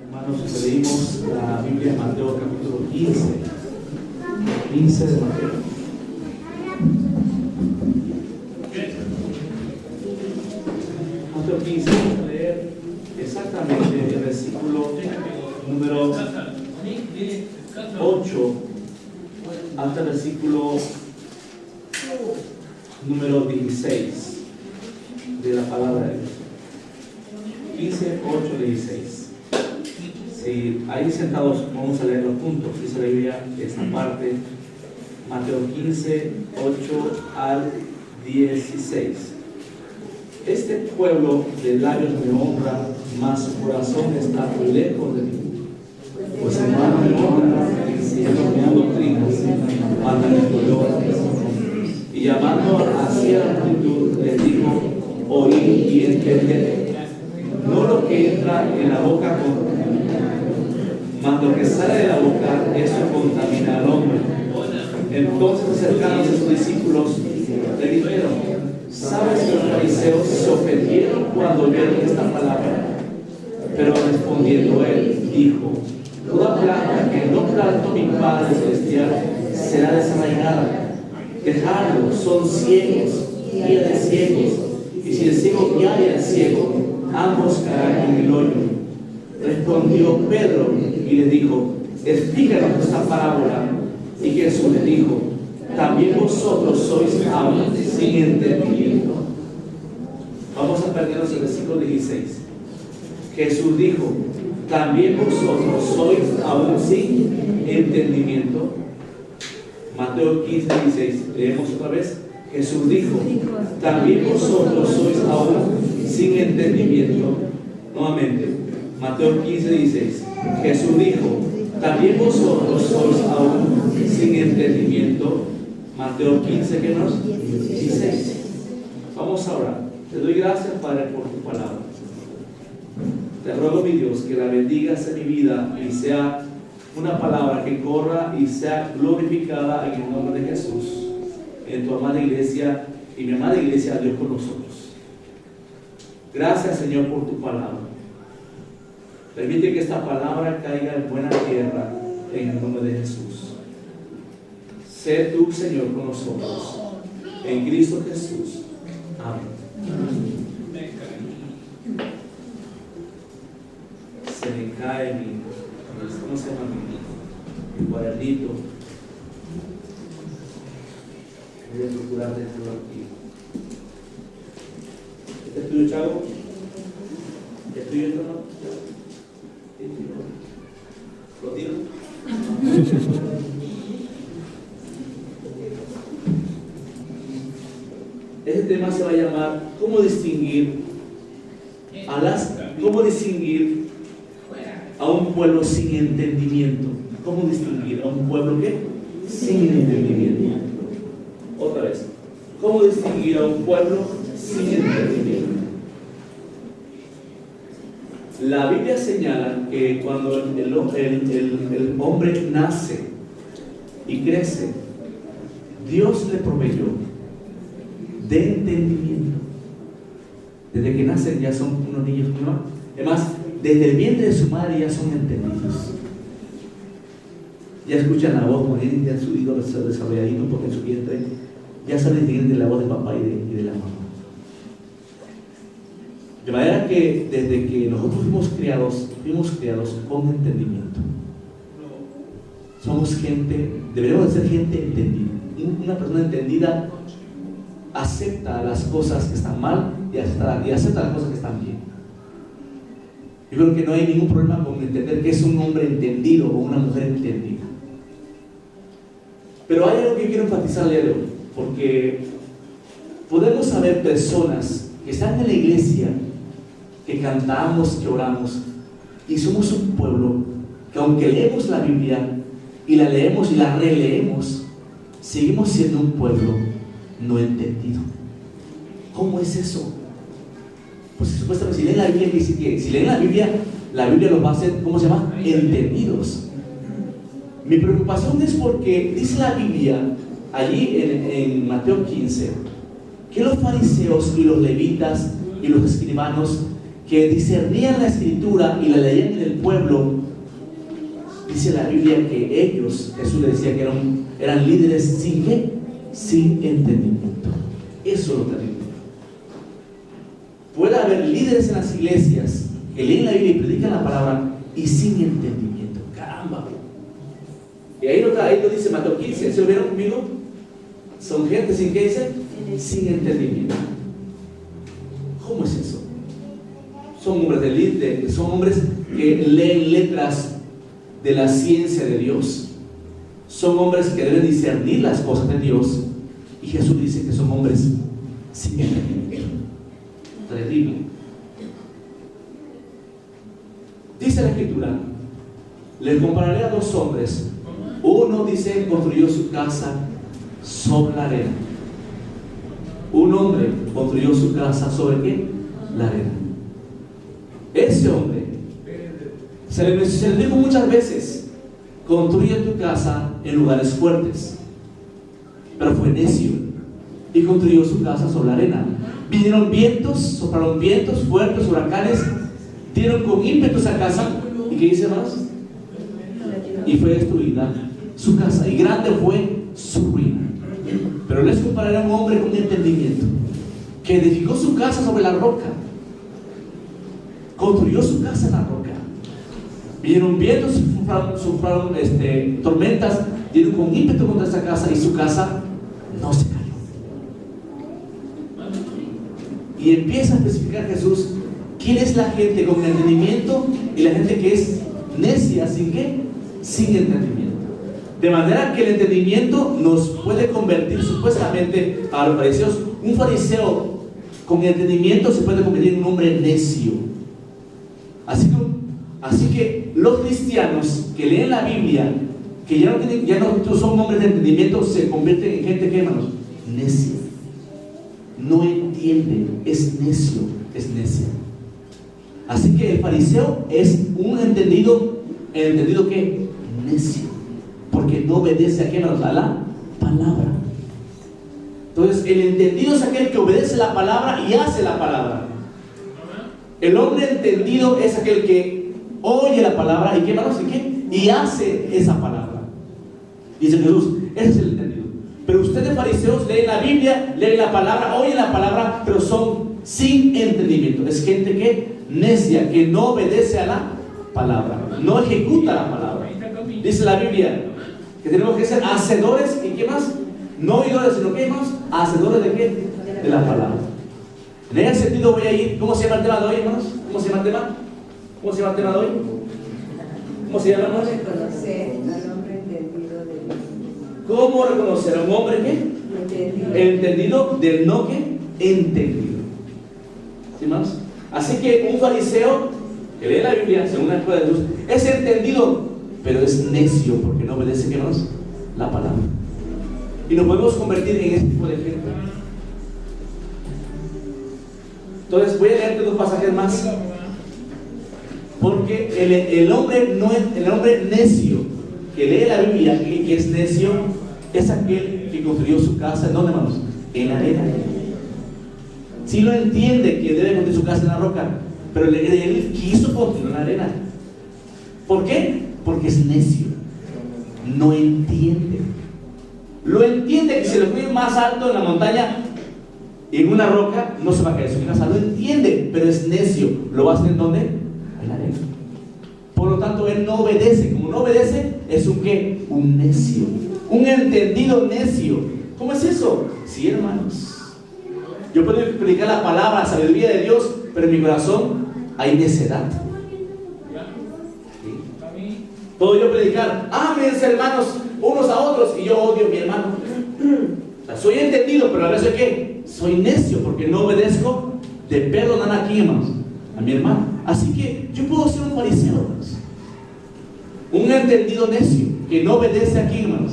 Hermanos, leímos la Biblia en Mateo capítulo 15 de Mateo. Mateo 15, vamos a leer exactamente el versículo número 8 hasta el versículo número 16 de la palabra de Dios. 15, 8, 16. Si ahí sentados vamos a leerlo juntos. Dice la Biblia esta parte, Mateo 15, 8 al 16. Este pueblo de labios me honra, mas su corazón está muy lejos de mí. Pues hermano me honra, enseñan doctrinas, matan el dolor. Y llamando hacia la multitud, les dijo: oíd y entended. No lo que entra en la boca mas lo que sale de la boca, eso contamina al hombre. Entonces acercándose a sus discípulos, le dijeron: ¿sabes que los fariseos se ofendieron cuando oyeron esta palabra? Pero respondiendo él, dijo: toda planta que no plantó mi Padre Celestial será desarraigada. Dejadlo, son ciegos, guía de ciegos. Y si el ciego guía al ciego, ambos caerán en el hoyo. Respondió Pedro y le dijo: explícanos esta parábola. Y Jesús le dijo: también vosotros sois aún sin entendimiento. Vamos a perdernos el versículo 16. Jesús dijo: también vosotros sois aún sin entendimiento. Mateo 15, 16. Leemos otra vez. Jesús dijo: también vosotros sois aún sin entendimiento. Nuevamente, Mateo 15, 16. Jesús dijo: también vosotros sois aún sin entendimiento. Mateo 15, ¿qué nos? 16. Vamos a orar. Te doy gracias, Padre, por tu palabra. Te ruego, mi Dios, que la bendigas en mi vida y sea una palabra que corra y sea glorificada en el nombre de Jesús, en tu amada iglesia y mi amada iglesia, Dios con nosotros. Gracias, Señor, por tu palabra. Permite que esta palabra caiga en buena tierra en el nombre de Jesús. Sé tú, Señor, con nosotros en Cristo Jesús. Amén. Se me cae ¿cómo se llama mi cuadernito? Voy a procurar tenerlo aquí. ¿Este es tuyo, Chavo? ¿Es tuyo esto, no? ¿Lo tiro? Este tema se va a llamar ¿cómo distinguir a un pueblo sin entendimiento? ¿Cómo distinguir a un pueblo qué? Sin entendimiento. Otra vez. ¿Cómo distinguir a un pueblo sin entendimiento? La Biblia señala que cuando el hombre nace y crece, Dios le proveyó de entendimiento. Desde que nacen ya son unos niños, ¿no? Además, desde el vientre de su madre ya son entendidos. Ya escuchan la voz, ya su oído desarrolladito, porque en su vientre ya saben distinguir la voz de papá y de la mamá. De manera que desde que nosotros fuimos criados con entendimiento. Somos gente, deberíamos de ser gente entendida. Una persona entendida acepta las cosas que están mal y acepta las cosas que están bien. Yo creo que no hay ningún problema con entender que es un hombre entendido o una mujer entendida. Pero hay algo que yo quiero enfatizar el día de hoy, porque podemos saber personas que están en la iglesia, que cantamos, que oramos, y somos un pueblo que aunque leemos la Biblia y la leemos y la releemos, seguimos siendo un pueblo no entendido. ¿Cómo es eso? Pues supuestamente si leen la Biblia, si leen la Biblia los va a hacer, ¿cómo se llama? Entendidos. Mi preocupación es porque dice la Biblia allí en Mateo 15 que los fariseos y los levitas y los escribanos que discernían la escritura y la leían en el pueblo, dice la Biblia que ellos, Jesús le decía que eran líderes sin ¿qué? Sin entendimiento. Eso es lo terrible. Puede haber líderes en las iglesias que leen la Biblia y predican la palabra y sin entendimiento. Caramba. Y ahí lo dice Mateo 15. ¿Se lo vieron conmigo? Son gente sin ¿qué dice? Sin entendimiento. ¿Cómo es eso? Son hombres que leen letras de la ciencia de Dios. Son hombres que deben discernir las cosas de Dios. Y Jesús dice que son hombres sin entendimiento. Terrible. Dice la Escritura: les compararé a dos hombres. Uno, dice, construyó su casa sobre la arena. Un hombre construyó su casa sobre ¿qué? La arena. Ese hombre se le dijo muchas veces: construye tu casa en lugares fuertes. Pero fue necio y construyó su casa sobre la arena. Vinieron vientos, soplaron vientos fuertes, huracanes, dieron con ímpetu esa casa. ¿Y qué dice más? Y fue destruida su casa, y grande fue su ruina. Pero les compararé a un hombre con entendimiento, que edificó su casa sobre la roca. Construyó su casa en la roca. Vinieron vientos, soplaron tormentas, dieron con ímpetu contra esa casa, y su casa no se cayó. Y empieza a especificar Jesús quién es la gente con entendimiento y la gente que es necia, ¿sin qué? Sin entendimiento. De manera que el entendimiento nos puede convertir supuestamente a los fariseos. Un fariseo con entendimiento se puede convertir en un hombre necio. Así que los cristianos que leen la Biblia, que ya no son hombres de entendimiento, se convierten en gente que, hermanos, necia. No entiende, es necio, es necia. Así que el fariseo es un entendido que necio, porque no obedece a qué, hermanos, a la palabra. Entonces, el entendido es aquel que obedece la palabra y hace la palabra. El hombre entendido es aquel que oye la palabra y ¿qué, hermanos? Y hace esa palabra. Dice Jesús, ese es el entendido. Pero ustedes, fariseos, leen la Biblia, leen la palabra, oyen la palabra, pero son sin entendimiento. Es gente que necia, que no obedece a la palabra, no ejecuta la palabra. Dice la Biblia que tenemos que ser hacedores, ¿y qué más? No oidores, sino ¿qué más? Hacedores de qué? De la palabra. En ese sentido voy a ir. ¿Cómo se llama el tema de hoy, hermanos? ¿Cómo se llama el tema? ¿Cómo se llama el tema de hoy? ¿Cómo se llama, hermanos? Reconocer al hombre entendido del no. ¿Cómo reconocer a un hombre qué? Entendido del no qué? Entendido. ¿Sí, hermanos? Así que un fariseo que lee la Biblia, según la escuela de Jesús, es entendido, pero es necio porque no obedece, ¿qué, hermanos? La palabra. Y nos podemos convertir en este tipo de gente. Entonces voy a leerte dos pasajes más, porque el hombre necio que lee la Biblia y que es necio es aquel que construyó su casa. ¿En dónde, hermanos? En la arena. Sí lo entiende que debe construir su casa en la roca, pero él quiso construir en la arena. ¿Por qué? Porque es necio, no entiende. Lo entiende que si lo construye más alto en la montaña, en una roca, no se va a caer su casa. Lo entiende, pero es necio. ¿Lo va a hacer en dónde? En la arena. Por lo tanto, él no obedece. Como no obedece, es un ¿qué? Un necio. Un entendido necio. ¿Cómo es eso? Sí, hermanos. Yo puedo explicar la palabra, la sabiduría de Dios, pero en mi corazón hay necedad. ¿Sí? Puedo yo predicar, ámense, hermanos, unos a otros, y yo odio a mi hermano. O sea, soy entendido, pero a veces ¿qué? Soy necio porque no obedezco de perdonar a quién, hermanos, a mi hermano. Así que yo puedo ser un fariseo, hermanos, un entendido necio que no obedece a quién, hermanos.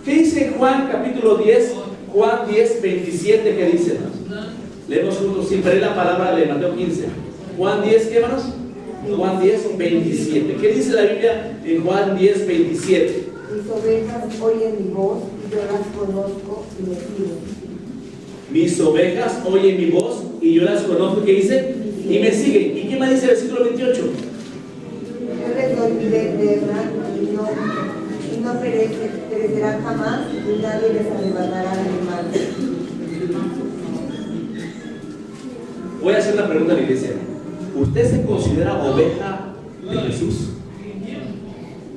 ¿Qué dice Juan capítulo 10? Juan 10, 27, ¿qué dice, hermanos? Leemos juntos, siempre la palabra de Mateo 15. Juan 10, ¿qué, hermanos? Juan 10, 27. ¿Qué dice la Biblia en Juan 10, 27? Mis ovejas oyen mi voz y yo las conozco y me siguen. Mis ovejas oyen mi voz y yo las conozco. ¿Qué dice? Y me siguen. ¿Y qué me dice el versículo 28? Yo les doy vida eterna y no perecerán jamás, y nadie les arrebatará de mi mano. Voy a hacer una pregunta a la iglesia. ¿Usted se considera oveja de Jesús?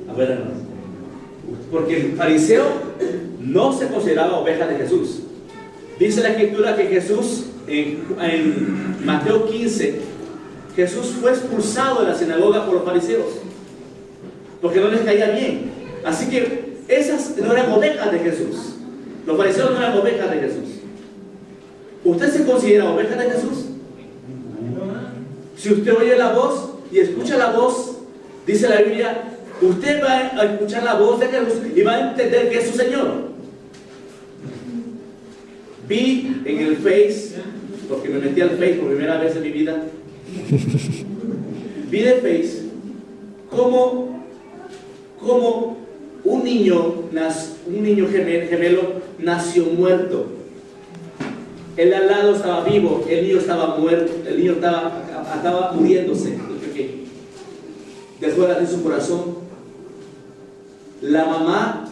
A ver, hermanos. Porque el fariseo no se consideraba oveja de Jesús. Dice la escritura que Jesús, en Mateo 15, Jesús fue expulsado de la sinagoga por los fariseos, porque no les caía bien. Así que esas no eran ovejas de Jesús. Los fariseos no eran ovejas de Jesús. ¿Usted se considera oveja de Jesús? Si usted oye la voz y escucha la voz, dice la Biblia, usted va a escuchar la voz de Jesús y va a entender que es su Señor. Vi en el Face, porque me metí al Face por primera vez en mi vida, vi de Face como un niño gemelo nació muerto. El al lado estaba vivo, el niño estaba muerto, el niño estaba muriéndose. Dejó de latir su corazón. La mamá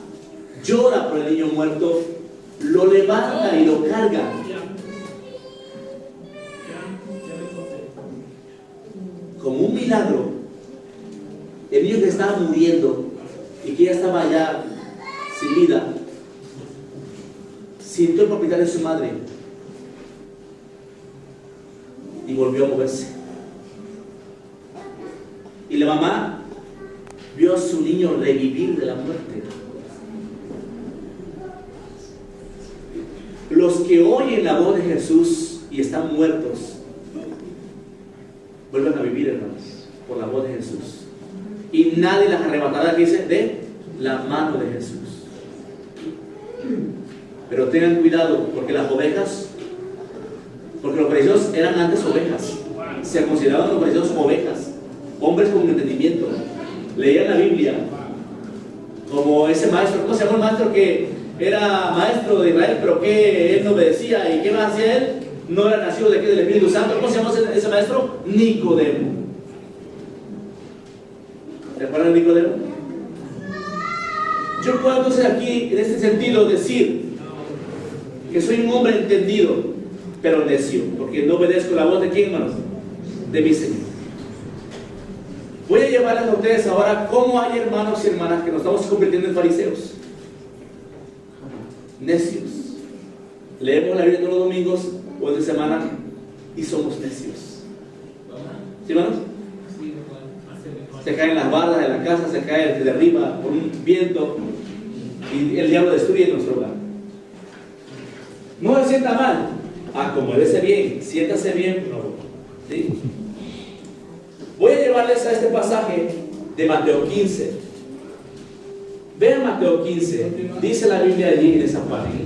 llora por el niño muerto, lo levanta y lo carga. Como un milagro, el niño que estaba muriendo y que ya estaba ya sin vida, sintió el palpitar de su madre y volvió a moverse. Y la mamá vio a su niño revivir de la muerte. Los que oyen la voz de Jesús y están muertos vuelven a vivir, hermanos, por la voz de Jesús. Y nadie las arrebatará, dice, de la mano de Jesús. Pero tengan cuidado, porque las ovejas, porque los fariseos eran antes ovejas, se consideraban los fariseos ovejas, hombres con entendimiento, leían la Biblia, como ese maestro. ¿Cómo se llama el maestro que era maestro de Israel, pero que él no obedecía? ¿Y qué más hacía él? No era nacido de aquí del Espíritu Santo. ¿Cómo se llama ese maestro? Nicodemo. ¿Se acuerdan de Nicodemo? Yo puedo entonces aquí, en este sentido, decir que soy un hombre entendido, pero necio, porque no obedezco la voz de quién, hermanos, de mi Señor. Voy a llevarles a ustedes ahora cómo hay hermanos y hermanas que nos estamos convirtiendo en fariseos, necios. Leemos la Biblia todos los domingos o de semana y somos necios. ¿Sí, hermanos? Se caen las bardas de la casa, se cae de arriba por un viento y el diablo destruye nuestro hogar. No se sienta mal, acomódese bien, siéntase bien, por favor. ¿Sí? Voy a llevarles a este pasaje de Mateo 15. Vean Mateo 15, dice la Biblia allí en esa página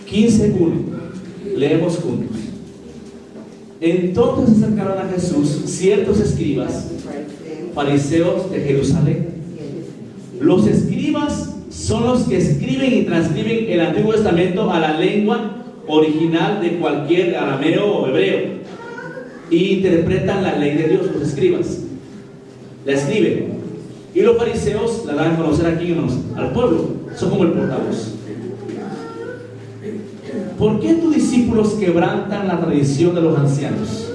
15:1. Leemos juntos. Entonces se acercaron a Jesús ciertos escribas, fariseos de Jerusalén. Los escribas son los que escriben y transcriben el Antiguo Testamento a la lengua original de cualquier arameo o hebreo, y interpretan la ley de Dios. Los escribas la escriben, y los fariseos la dan a conocer aquí, hermanos, al pueblo. Son como el portavoz. ¿Por qué tus discípulos quebrantan la tradición de los ancianos?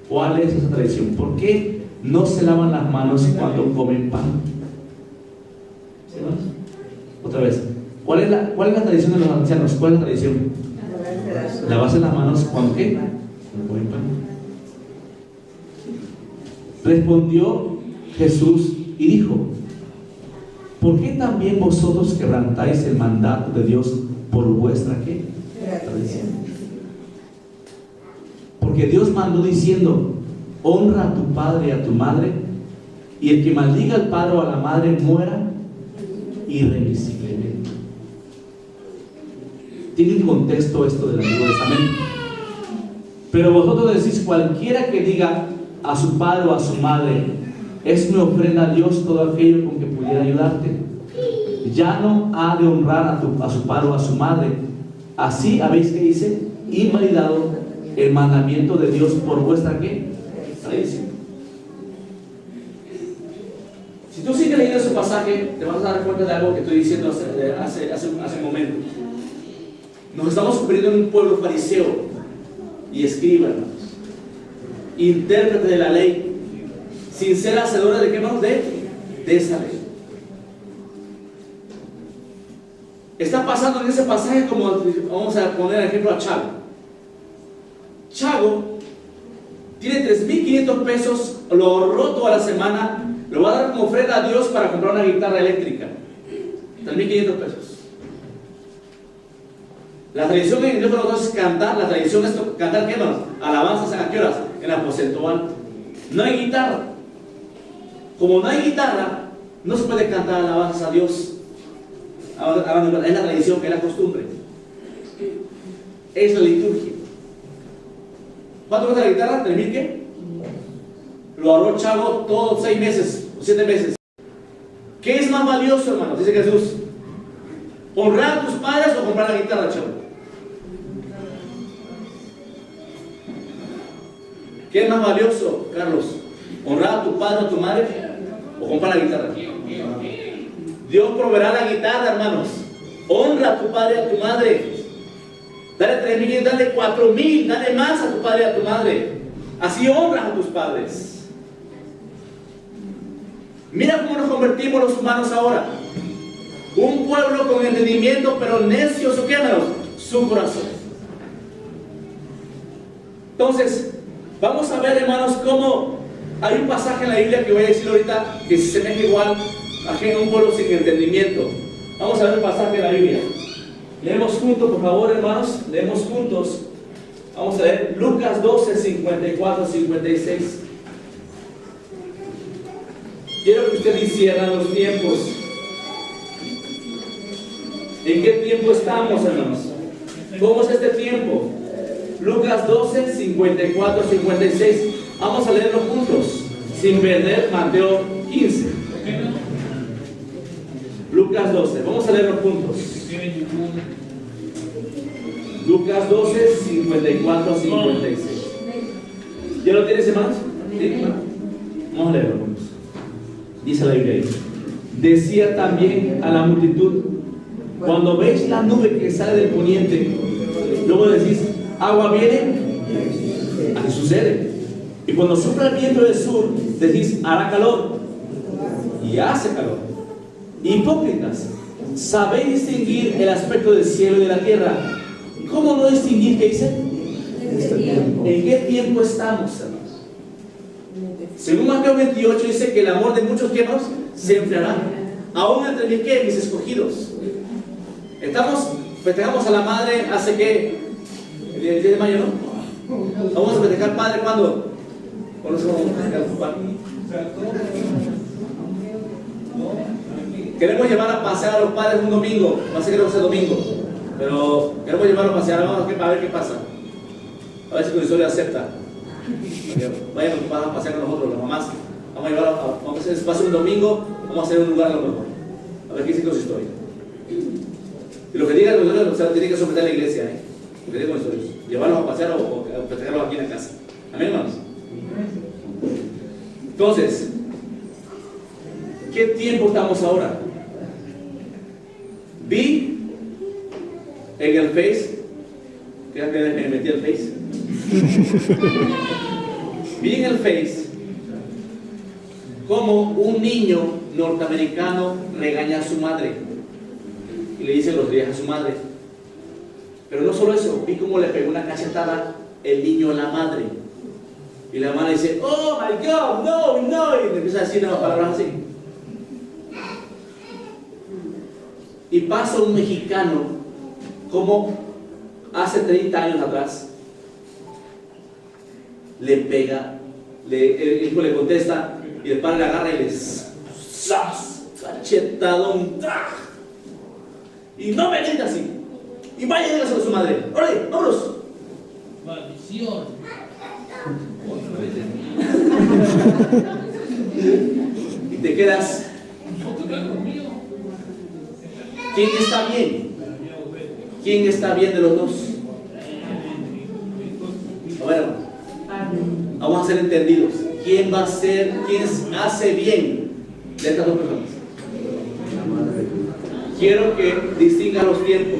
¿Cuál es esa tradición? ¿Por qué no se lavan las manos cuando comen pan? ¿Sí, hermanos? Otra vez, ¿cuál es la tradición de los ancianos? ¿Cuál es la tradición? Lavarse las manos cuando ¿qué? Cuando comen pan. Respondió Jesús y dijo: ¿por qué también vosotros quebrantáis el mandato de Dios por vuestra ¿qué? Tradición? Porque Dios mandó diciendo: honra a tu padre y a tu madre, y el que maldiga al padre o a la madre muera irremisiblemente. Tiene un contexto esto del Antiguo Testamento. Pero vosotros decís: cualquiera que diga a su padre o a su madre, es mi ofrenda a Dios todo aquello con que pudiera ayudarte, ya no ha de honrar a su padre o a su madre. Así habéis, que dice, invalidado el mandamiento de Dios por vuestra ¿qué? Tradición. Si tú sigues leyendo ese pasaje, te vas a dar cuenta de algo que estoy diciendo hace un momento. Nos estamos convirtiendo en un pueblo fariseo y escriba, hermanos, intérprete de la ley, sin ser hacedores de qué, hermanos, de esa ley. Está pasando en ese pasaje como, vamos a poner el ejemplo a Chago. Chago tiene 3.500 pesos, lo ahorró toda la semana, lo va a dar como ofrenda a Dios para comprar una guitarra eléctrica. 3.500 pesos. La tradición en Dios para nosotros es cantar. La tradición es cantar, ¿qué, hermanos? Alabanzas, ¿a qué horas? En el aposento alto. No hay guitarra. Como no hay guitarra, no se puede cantar alabanzas a Dios. Es la tradición, es la costumbre. Es la liturgia. ¿Cuánto cuesta la guitarra? ¿3.000 qué? Lo ahorró Chago todos 6 meses, 7 meses. ¿Qué es más valioso, hermanos? Dice Jesús. ¿Honrar a tus padres o comprar la guitarra, Chago? ¿Qué es más valioso, Carlos? ¿Honrar a tu padre o a tu madre o comprar la guitarra? Dios proveerá la guitarra, hermanos. Honra a tu padre y a tu madre. Dale 3.000, dale 4.000, dale más a tu padre y a tu madre. Así honras a tus padres. Mira cómo nos convertimos los humanos ahora. Un pueblo con entendimiento, pero necios, ¿o qué, hermanos? Su corazón. Entonces, vamos a ver, hermanos, cómo hay un pasaje en la Biblia que voy a decir ahorita que se semeja igual a un pueblo sin entendimiento. Vamos a ver el pasaje de la Biblia. Leemos juntos, por favor, hermanos. Leemos juntos. Vamos a ver Lucas 12, 54, 56. Quiero que usted discierna los tiempos. ¿En qué tiempo estamos, hermanos? ¿Cómo es este tiempo? Lucas 12, 54, 56. Vamos a leerlo juntos, sin perder Mateo 15. Lucas 12, vamos a leerlo juntos. Lucas 12, 54, 56. ¿Ya lo tienes, hermanos? ¿Sí? Vamos a leerlo juntos. Dice la Biblia ahí. Decía también a la multitud: cuando veis la nube que sale del poniente, luego decís, agua viene, así sucede. Y cuando sopla el viento del sur, decís, hará calor, y hace calor. Hipócritas, sabéis distinguir el aspecto del cielo y de la tierra. ¿Cómo no distinguir? ¿Qué dice? ¿En qué tiempo estamos, hermanos? Según Mateo 28 dice que el amor de muchos tiempos se enfriará, aún entre mis escogidos. Festejamos a la madre hace que el 10 de mayo, ¿no? Vamos a festejar padre ¿cuándo? ¿Cuándo se vamos a festejar su padre? Queremos llevar a pasear a los padres un domingo, no sé qué va a ser domingo, pero queremos llevarlos a pasear, vamos a ver qué pasa. A ver si Consistorio acepta. Vayan a pasear con nosotros, las mamás. Vamos a llevar vamos a hacer espacio un domingo, vamos a hacer un lugar a lo mejor. A ver qué dice Consistorio. Y lo que diga el Consistorio, o sea, tiene que someter a la iglesia, Lo que diga el Consistorio. Llevarlos a pasear o festejarlos aquí en la casa. Amén, hermanos. Entonces, ¿qué tiempo estamos ahora? Vi en el Face, que me metí al Face. Vi en el Face como un niño norteamericano regaña a su madre y le dice groserías a su madre. Pero no solo eso, vi cómo le pegó una cachetada el niño a la madre. Y la madre dice, oh my God, no, no, y le empieza a decir unas palabras así. Y pasa un mexicano como hace 30 años atrás le pega, el hijo le contesta y el padre le agarra y le ¡zas! Cachetadón, y no me grita así, y vaya y dígaselo a su madre. ¡Órale, vámonos! Maldición. Y te quedas, ¿quién está bien? ¿Quién está bien de los dos? A ver, hermano. Vamos a ser entendidos. ¿Quién va a ser, quién hace bien de estas dos personas? Quiero que distingan los tiempos.